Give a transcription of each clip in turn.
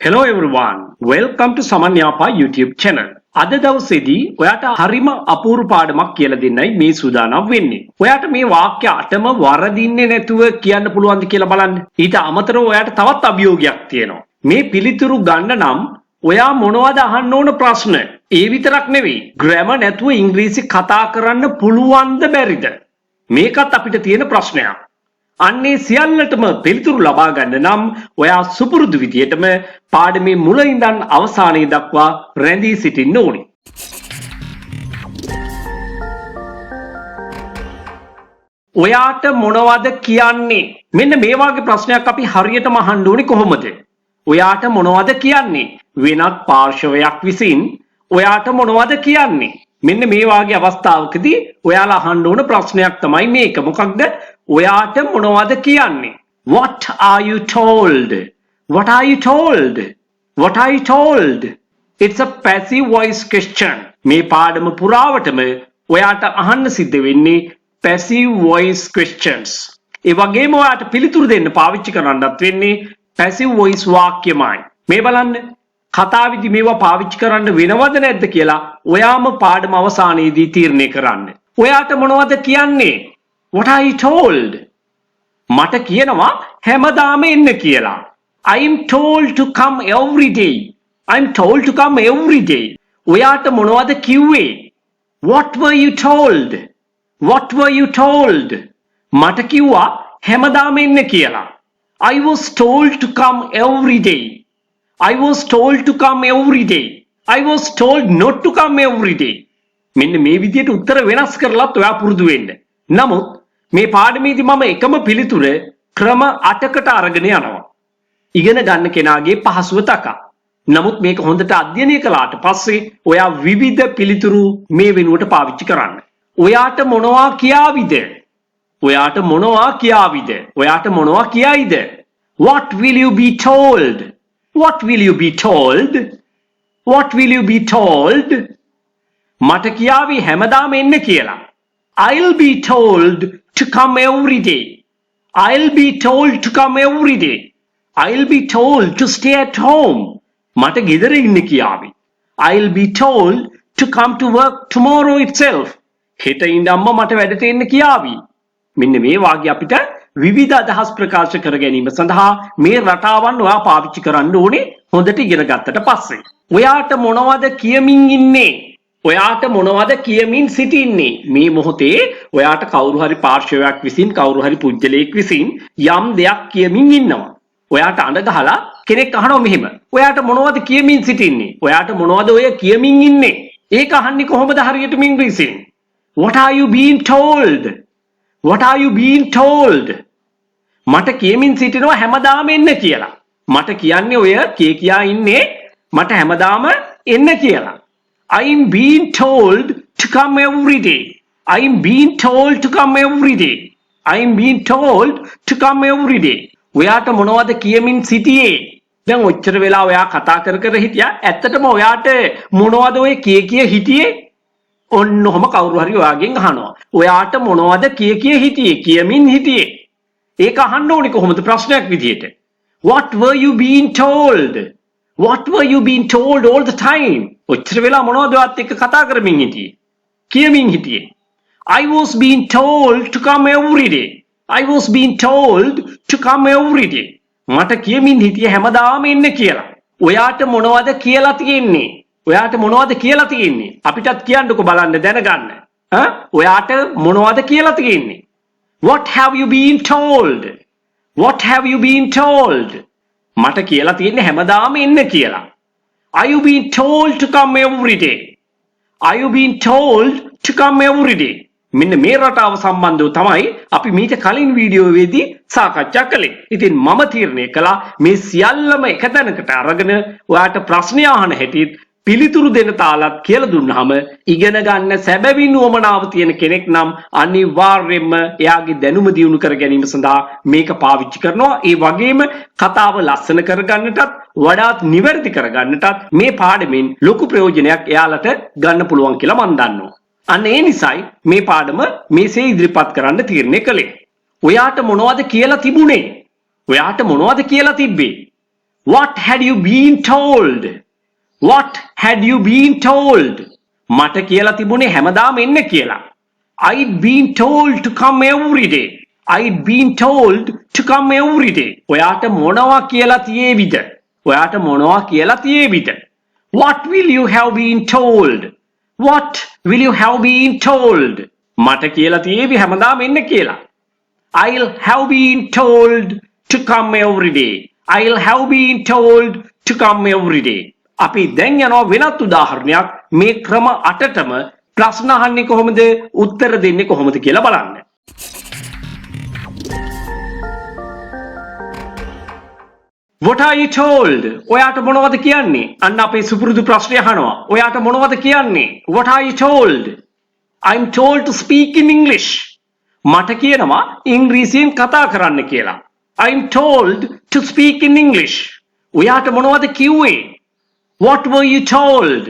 Hello everyone. Welcome to Saman Yapa YouTube channel. අද දවසේදී ඔයාට හරිම අපූර්ව පාඩමක් කියලා දෙන්නයි මේ සූදානම් වෙන්නේ. ඔයාට මේ වාක්‍ය අටම වරදින්නේ නැතුව කියන්න පුළුවන්ද කියලා බලන්න. ඊට අමතරව ඔයාට තවත් අභියෝගයක් තියෙනවා. මේ පිළිතුරු ගන්න නම් ඔයා මොනවද අහන්න ඕන ප්‍රශ්න? ඒ විතරක් නෙවෙයි. ග්‍රැමර් නැතුව ඉංග්‍රීසි කතා කරන්න පුළුවන්ද බැරිද? මේකත් අපිට තියෙන ප්‍රශ්නයක්. අන්නේ සියල්ලටම පිළිතුරු ලබා ගන්න නම් ඔයා සුපුරුදු විදියටම පාඩමේ මුල ඉඳන් අවසානයේ දක්වා රැඳී සිටින්න ඕනේ. ඔයාට මොනවද කියන්නේ? මෙන්න මේ වගේ ප්‍රශ්නයක් අපි හරියටම අහන්න ඕනේ කොහොමද? ඔයාට මොනවද කියන්නේ? වෙනත් පාර්ශවයක් විසින් ඔයාට මොනවද කියන්නේ? මෙන්න මේ වගේ අවස්ථාවකදී ඔයාලා අහන්න ඕන ප්‍රශ්නයක් තමයි මේක. මොකක්ද? ඔයාට මොනවද කියන්නේ? What are you told? What are you told? What are you told? It's a passive voice question. මේ පාඩම පුරාවටම ඔයාට අහන්න සිද්ධ වෙන්නේ passive voice questions. ඒ වගේම ඔයාට පිළිතුරු දෙන්න පාවිච්චි කරන්නත් වෙන්නේ passive voice වාක්‍යමයි. මේ බලන්න කතාවේදී මේවා පාවිච්චි කරන්න වෙනවද නැද්ද කියලා ඔයාම පාඩම අවසානයේදී තීරණය කරන්න. ඔයාට මොනවද කියන්නේ? What are you told? මට කියනවා හැමදාම එන්න කියලා. I am told to come every day. I am told to come every day. ඔයාට මොනවද කිව්වේ? What were you told? What were you told? මට කිව්වා හැමදාම එන්න කියලා. I was told to come every day. I was told to come every day. I was told not to come every day. මෙන්න මේ විදිහට උත්තර වෙනස් කරලත් ඔයා පුරුදු වෙන්න. නමුත් මේ පාඩමේදී මම එකම පිළිතුර ක්‍රම 8කට අරගෙන යනවා. ඉගෙන ගන්න කෙනාගේ පහසුව තකා. නමුත් මේක හොඳට අධ්‍යයනය කළාට පස්සේ ඔයා විවිධ පිළිතුරු මේ වෙනුවට පාවිච්චි කරන්න. ඔයාට මොනවා කියාවිද? ඔයාට මොනවා කියාවිද? ඔයාට මොනවා කියයිද? What will you be told? What will you be told? What will you be told? මට කියාවි හැමදාම එන්න කියලා. I'll be told to come every day. I'll be told to come every day. I'll be told to stay at home. මට ගෙදර ඉන්න කියාවි. I'll be told to come to work tomorrow itself. හෙට ඉඳන්ම මට වැඩට එන්න කියාවි. මෙන්න මේ වාගේ අපිට විවිධ අදහස් ප්‍රකාශ කර ගැනීම සඳහා මේ රටාවන් ඔයා පාවිච්චි කරන්න ඕනේ හොඳට ඉගෙන ගත්තට පස්සේ. ඔයාට මොනවද කියමින් ඉන්නේ? ඔයාට මොනවද කියමින් සිටින්නේ? මේ මොහොතේ ඔයාට කවුරු හරි පාර්ශවයක් විසින් කවුරු හරි පුජ්‍යලයක් විසින් යම් දෙයක් කියමින් ඉන්නවා. ඔයාට අඬ ගහලා කෙනෙක් අහනවා මෙහෙම. ඔයාට මොනවද කියමින් සිටින්නේ? ඔයාට මොනවද ඔය කියමින් ඉන්නේ? ඒක අහන්නේ කොහොමද හරියටම ඉංග්‍රීසියෙන්? What are you being told? What are you being told? මට කියමින් සිටිනවා හැමදාම එන්න කියලා. මට කියන්නේ ඔය කියා ඉන්නේ මට හැමදාම එන්න කියලා. I am being told to come every day. I am being told to come every day. I am being told to come every day. ඔයාට මොනවද කියමින් සිටියේ? දැන් ඔච්චර වෙලා ඔයා කතා කර කර හිටියා. ඇත්තටම ඔයාට මොනවද ඔය කිය හිටියේ? ඔන්නෝම කවුරු හරි ඔයාගෙන් අහනවා. ඔයාට මොනවද කිය හිටියේ? කියමින් හිටියේ. ඒක අහන්න ඕනේ කොහොමද ප්‍රශ්නයක් විදියට? What were you being told? What were you being told all the time? ඔච්චර වෙලා මොනවද ඔයත් එක්ක කතා කරමින් හිටියේ? කියමින් හිටියේ. I was being told to come every day. I was being told to come every day. මට කියමින් හිටියේ හැමදාම එන්න කියලා. ඔයාට මොනවද කියලා තියෙන්නේ? ඔයාට මොනවද කියලා තියෙන්නේ? අපිටත් කියන්නකෝ බලන්න දැනගන්න. ඔයාට මොනවද කියලා තියෙන්නේ? What have you been told? What have you been told? මට කියලා තියෙන්නේ හැමදාම එන්න කියලා. Are you being told to come every day? Are you being told to come every day? මෙන්න මේ රටාව සම්බන්ධව තමයි අපි මීට කලින් වීඩියෝවේදී සාකච්ඡා කළේ. ඉතින් මම තීරණය කළා මේ සියල්ලම එක තැනකට අරගෙන ඔයාට ප්‍රශ්න අහන හැටිත් පිළිතුරු දෙන තාලත් කියලා දුන්නාම ඉගෙන ගන්න සැබවින් උවමනාව තියෙන කෙනෙක් නම් අනිවාර්යයෙන්ම එයාගේ දැනුම දියුණු කර ගැනීම සඳහා මේක පාවිච්චි කරනවා. ඒ වගේම කතාව ලස්සන කරගන්නටත් වඩාත් නිවැරදි කරගන්නටත් මේ පාඩමෙන් ලොකු ප්‍රයෝජනයක් එයාලට ගන්න පුළුවන් කියලා මම දන්නවා. අන්න ඒ නිසායි මේ පාඩම මේසේ ඉදිරිපත් කරන්න තීරණය කළේ. ඔයාට මොනවද කියලා තිබුණේ? ඔයාට මොනවද කියලා තිබ්බේ? What had you been told? What had you been told? මට කියලා තිබුණේ හැමදාම එන්න කියලා. I'd been told to come every day. I'd been told to come every day. ඔයාට මොනවා කියලා තියේවිද? ඔයාට මොනවා කියලා තියේවිද? What will you have been told? What will you have been told? මට කියලා තියේවි හැමදාම එන්න කියලා. I'll have been told to come every day. I'll have been told to come every day. අපි දැන් යනවා වෙනත් උදාහරණයක් මේ ක්‍රම 8ටම ප්‍රශ්න අහන්නේ කොහොමද උත්තර දෙන්නේ කොහොමද කියලා බලන්න. What are you told? ඔයාට මොනවද කියන්නේ? අන්න අපේ සුපුරුදු ප්‍රශ්නය අහනවා. ඔයාට මොනවද කියන්නේ? What are you told? I'm told to speak in English. මට කියනවා ඉංග්‍රීසියෙන් කතා කරන්න කියලා. I'm told to speak in English. ඔයාට මොනවද කිව්වේ? What were you told?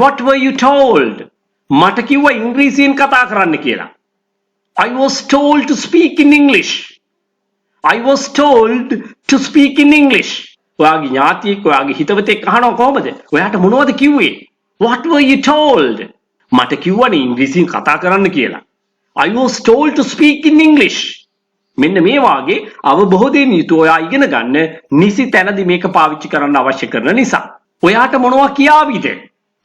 What were you told? මට කිව්වා ඉංග්‍රීසියෙන් කතා කරන්න කියලා. I was told to speak in English. I was told to speak in English. ඔයාගේ ඥාතියෙක් ඔයාගේ හිතවතෙක් අහනවා කොහමද? ඔයාට මොනවද කිව්වේ? What were you told? මට කිව්වනේ ඉංග්‍රීසියෙන් කතා කරන්න කියලා. I was told to speak in English. මෙන්න මේ වාගේ අවබෝධයෙන් යුතුව ඔයා ඉගෙන ගන්න නිසි තැනදී මේක පාවිච්චි කරන්න අවශ්‍ය කරන නිසා. ඔයාට මොනවා කියාවිද?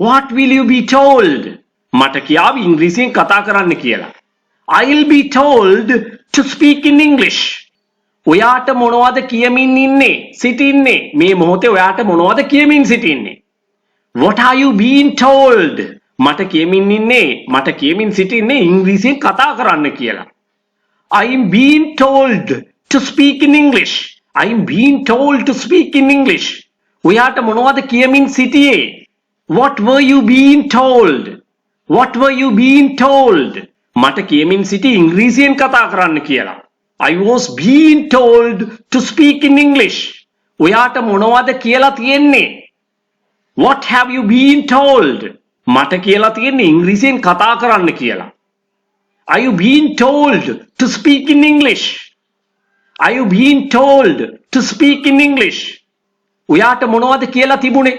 What will you be told? මට කියාවි ඉංග්‍රීසියෙන් කතා කරන්න කියලා. I'll be told to speak in English. ඔයාට මොනවද කියමින් ඉන්නේ? සිටින්නේ. මේ මොහොතේ ඔයාට මොනවද කියමින් සිටින්නේ? What are you being told? මට කියමින් සිටින්නේ ඉංග්‍රීසියෙන් කතා කරන්න කියලා. I'm being told to speak in English. I'm being told to speak in English. ඔයාට මොනවද කියමින් සිටියේ? What were you being told? What were you being told? මට කියමින් සිටි ඉංග්‍රීසියෙන් කතා කරන්න කියලා. I was being told to speak in English. ඔයාට මොනවද කියලා තියෙන්නේ? What have you been told? මට කියලා තියෙන්නේ ඉංග්‍රීසියෙන් කතා කරන්න කියලා. Are you being told to speak in English? Are you being told to speak in English? ඔයාට මොනවද කියලා තිබුණේ?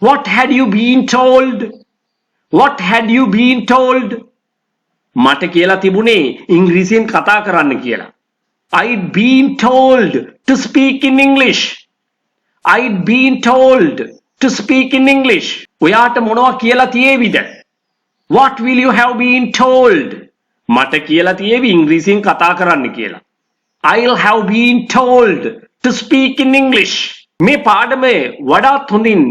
What had you been told? What had you been told? මට කියලා තිබුණේ ඉංග්‍රීසියෙන් කතා කරන්න කියලා. I'd been told to speak in English. I'd been told to speak in English. ඔයාට මොනවා කියලා තියේවිද? What will you have been told? මට කියලා තියේවි ඉංග්‍රීසියෙන් කතා කරන්න කියලා. I'll have been told to speak in English. මේ පාඩමේ වඩාත් හොඳින්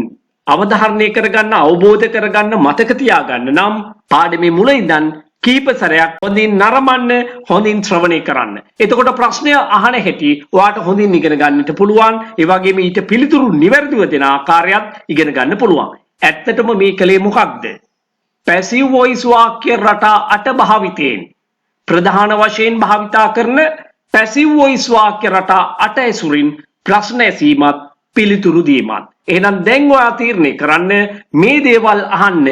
අවධාරණය කරගන්න අවබෝධ කරගන්න මතක තියාගන්න නම් පාඩමේ මුල ඉඳන් කීප සැරයක් හොඳින් නරඹන්න හොඳින් ශ්‍රවණය කරන්න. එතකොට ප්‍රශ්නය අහන හැටි ඔයාට හොඳින් ඉගෙන ගන්නට පුළුවන්. ඒ වගේම ඊට පිළිතුරු නිවැරදිව දෙන ආකාරයත් ඉගෙන ගන්න පුළුවන්. ඇත්තටම මේ කලේ මොකක්ද? passive voice වාක්‍ය රටා 8 භාවිතයෙන් ප්‍රධාන වශයෙන් භාවිතා කරන passive voice වාක්‍ය රටා 8 ඇසුරින් ප්‍රශ්න ඇසීමත් පිළිතුරු දීමත්. එහෙනම් දැන් ඔයා තීරණය කරන්න මේ දේවල් අහන්න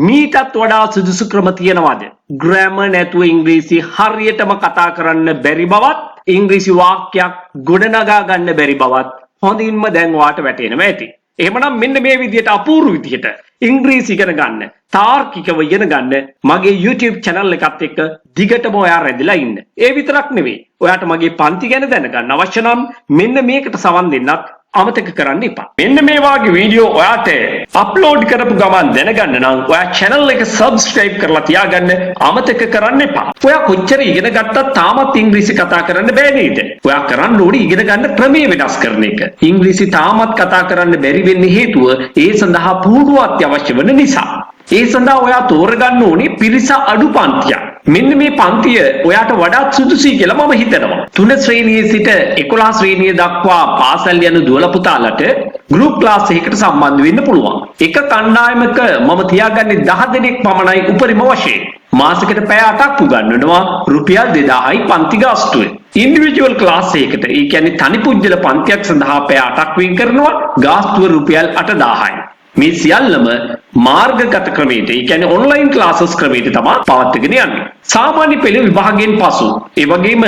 මීටත් වඩා සුදුසු ක්‍රම තියනවාද? ග්‍රෑමර් නැතුව ඉංග්‍රීසි හරියටම කතා කරන්න බැරි බවත් ඉංග්‍රීසි වාක්‍යයක් ගොඩනගා ගන්න බැරි බවත් හොඳින්ම දැන් ඔයාට වැටහෙනවා ඇති. එහෙමනම් මෙන්න මේ විදිහට අපූර්ව විදිහට ඉංග්‍රීසි ඉගෙන ගන්න, තාර්කිකව ඉගෙන ගන්න මගේ YouTube channel එකත් එක්ක දිගටම ඔයා රැඳිලා ඉන්න. ඒ විතරක් නෙවෙයි. ඔයාට මගේ පන්ති ගැන දැනගන්න අවශ්‍ය නම් මෙන්න මේකට සවන් දෙන්නත් අමතක කරන්න එපා. මෙන්න මේ වගේ වීඩියෝ ඔයාට අප්ලෝඩ් කරපු ගමන් දැනගන්න නම් ඔයා channel එක subscribe කරලා තියාගන්න අමතක කරන්න එපා. ඔයා කොච්චර ඉගෙන ගත්තත් තාමත් ඉංග්‍රීසි කතා කරන්න බෑ නේද? ඔයා කරන්න ඕනේ ඉගෙන ගන්න ක්‍රමයේ වෙනස් කරන එක. ඉංග්‍රීසි තාමත් කතා කරන්න බැරි වෙන්න හේතුව ඒ සඳහා පුහුණුව අත්‍යවශ්‍ය වෙන නිසා. ඒ සඳහා ඔයා තෝරගන්න ඕනේ පිරිස අඩු පන්තියක්. මෙන්න මේ පන්තිය ඔයාට වඩාත් සුදුසුයි කියලා මම හිතනවා. 3 ශ්‍රේණියේ සිට 11 ශ්‍රේණිය දක්වා පාසල් යන දුවල පුතාලට ගෲප් ක්ලාස් එකකට සම්බන්ධ වෙන්න පුළුවන්. එක කණ්ඩායමක මම තියාගන්නේ 10 දෙනෙක් පමණයි උපරිම වශයෙන්. මාසෙකට පැය 8ක් උගන්වනවා රුපියල් 2000යි පන්ති ගාස්තුව. ඉන්ඩිවිජුවල් ක්ලාස් එකකට ඒ කියන්නේ තනි පුජ්‍යල පන්තියක් සඳහා පැය 8ක් වෙන් කරනවා ගාස්තුව රුපියල් 8000යි. මේ සියල්ලම මාර්ගගත ක්‍රමයට, ඒ කියන්නේ ඔන්ලයින් ක්ලාසස් ක්‍රමයට තමයි පවත්වාගෙන යන්නේ. සාමාන්‍ය පෙළ විභාගයෙන් පසු ඒ වගේම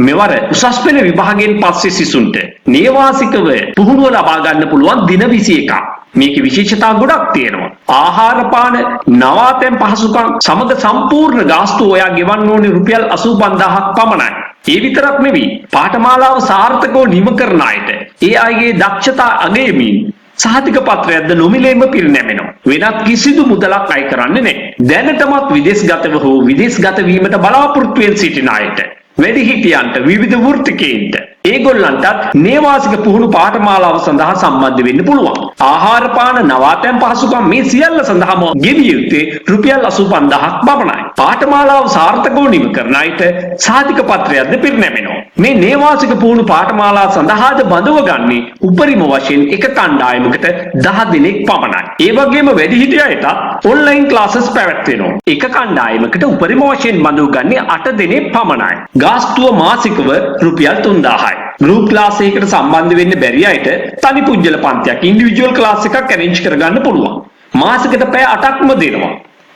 මෙවර උසස් පෙළ විභාගයෙන් පස්සේ සිසුන්ට නේවාසිකව පුහුණුව ලබා ගන්න පුළුවන් දින 21ක්. මේකේ විශේෂතා ගොඩක් තියෙනවා. ආහාර පාන, නවාතැන් පහසුකම් සමග සම්පූර්ණ ගාස්තුව ඔයා ගෙවන්න ඕනේ රුපියල් 85000ක් පමණයි. ඒ විතරක් නෙවෙයි, පාඨමාලාව සාර්ථකව නිම කරන අයට ඒ අයගේ දක්ෂතා අගයමින් සහතික පත්‍රයක්ද නොමිලේම පිරිනැමෙනවා. වෙනත් කිසිදු මුදලක් අය කරන්නේ නැහැ. දැනටමත් විදේශගතව හෝ විදේශගත වීමට බලාපොරොත්තු වෙන සිටින අයට, වැඩිහිටියන්ට, විවිධ වෘත්තිකයන්ට, ඒගොල්ලන්ටත් නේවාසික පුහුණු පාඨමාලාව සඳහා සම්බන්ධ වෙන්න පුළුවන්. ආහාර පාන, නවාතැන් පහසුකම් මේ සියල්ල සඳහාම ගෙවිය යුත්තේ රුපියල් 85000ක් පමණයි. පාඨමාලාව සාර්ථකව නිම කරන අයට සහතික පත්‍රයක්ද පිරිනැමෙනවා. මේ නේවාසික පුහුණු පාඨමාලා සඳහාද බඳව ගන්නේ උපරිම වශයෙන් එක කණ්ඩායමකට 10 දිනක් පමණයි. ඒ වගේම වැඩිහිටිය අයට ඔන්ලයින් ක්ලාසස් පැවැත්වෙනවා. එක කණ්ඩායමකට උපරිම වශයෙන් බඳව ගන්නේ 8 දිනක් පමණයි. ගාස්තුව මාසිකව රුපියල් 3000යි. ගෲප් ක්ලාස් එකකට සම්බන්ධ වෙන්න බැරි අයට තනි පුජ්‍යල පන්තියක්, ඉන්ඩිවිජුවල් ක්ලාස් එකක් ඇරේන්ජ් කරගන්න පුළුවන්. මාසෙකට පැය 8ක්ම දෙනවා.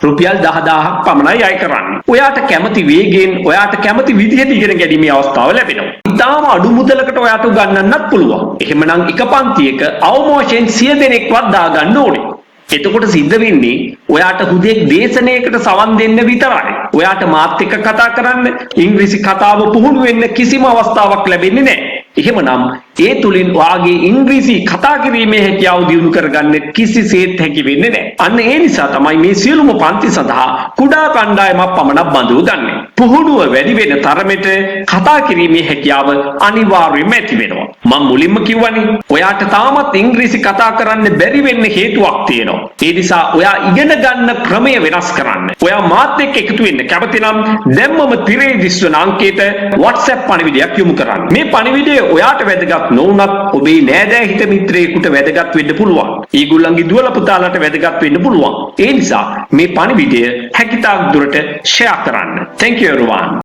රුපියල් 10000ක් පමණයි අය කරන්නේ. ඔයාට කැමති වේගයෙන්, ඔයාට කැමති විදිහට ඉගෙන ගැනීමේ අවස්ථාව ලැබෙනවා. ඉතාලම අඩු මුදලකට ඔයාට උගන්වන්නත් පුළුවන්. එහෙමනම් එක පන්තියක අවම වශයෙන් 100 දෙනෙක්වත් දාගන්න ඕනේ. එතකොට සිද්ධ වෙන්නේ ඔයාට හුදෙක් දේශනයකට සවන් දෙන්න විතරයි. ඔයාට මාත් එක්ක කතා කරන්න, ඉංග්‍රීසි කතාව පුහුණු වෙන්න කිසිම අවස්ථාවක් ලැබෙන්නේ නැහැ. එහෙමනම් ඒ තුලින් ඔයාගේ ඉංග්‍රීසි කතා කිරීමේ හැකියාව දියුණු කරගන්න කිසිසේත් හැකි වෙන්නේ නැහැ. අන්න ඒ නිසා තමයි මේ සියලුම පන්ති සඳහා කුඩා කණ්ඩායමක් පමණක් බඳව ගන්නෙ. පුහුණුව වැඩි වෙන තරමට කතා කිරීමේ හැකියාව අනිවාර්යයෙන්ම ඇති වෙනවා. මම මුලින්ම කිව්වනේ ඔයාට තාමත් ඉංග්‍රීසි කතා කරන්න බැරි වෙන්න හේතුවක් තියෙනවා. ඒ නිසා ඔයා ඉගෙන ගන්න ක්‍රමය වෙනස් කරන්න. ඔයා මාත් එක්ක එකතු වෙන්න කැමති නම් දැම්මම තිරේ දිස්වන අංකයට WhatsApp පණිවිඩයක් යොමු කරන්න. මේ පණිවිඩය ඔයාට වැදගත් නොවුනත් ඔබේ නෑදෑ හිත මිත්‍රයෙකුට වැදගත් වෙන්න පුළුවන්. ඊගොල්ලන්ගේ දුවල පුතාලට වැදගත් වෙන්න පුළුවන්. ඒ නිසා මේ පණිවිඩය හැකිතාක් දුරට ෂෙයා කරන්න. Thank you everyone.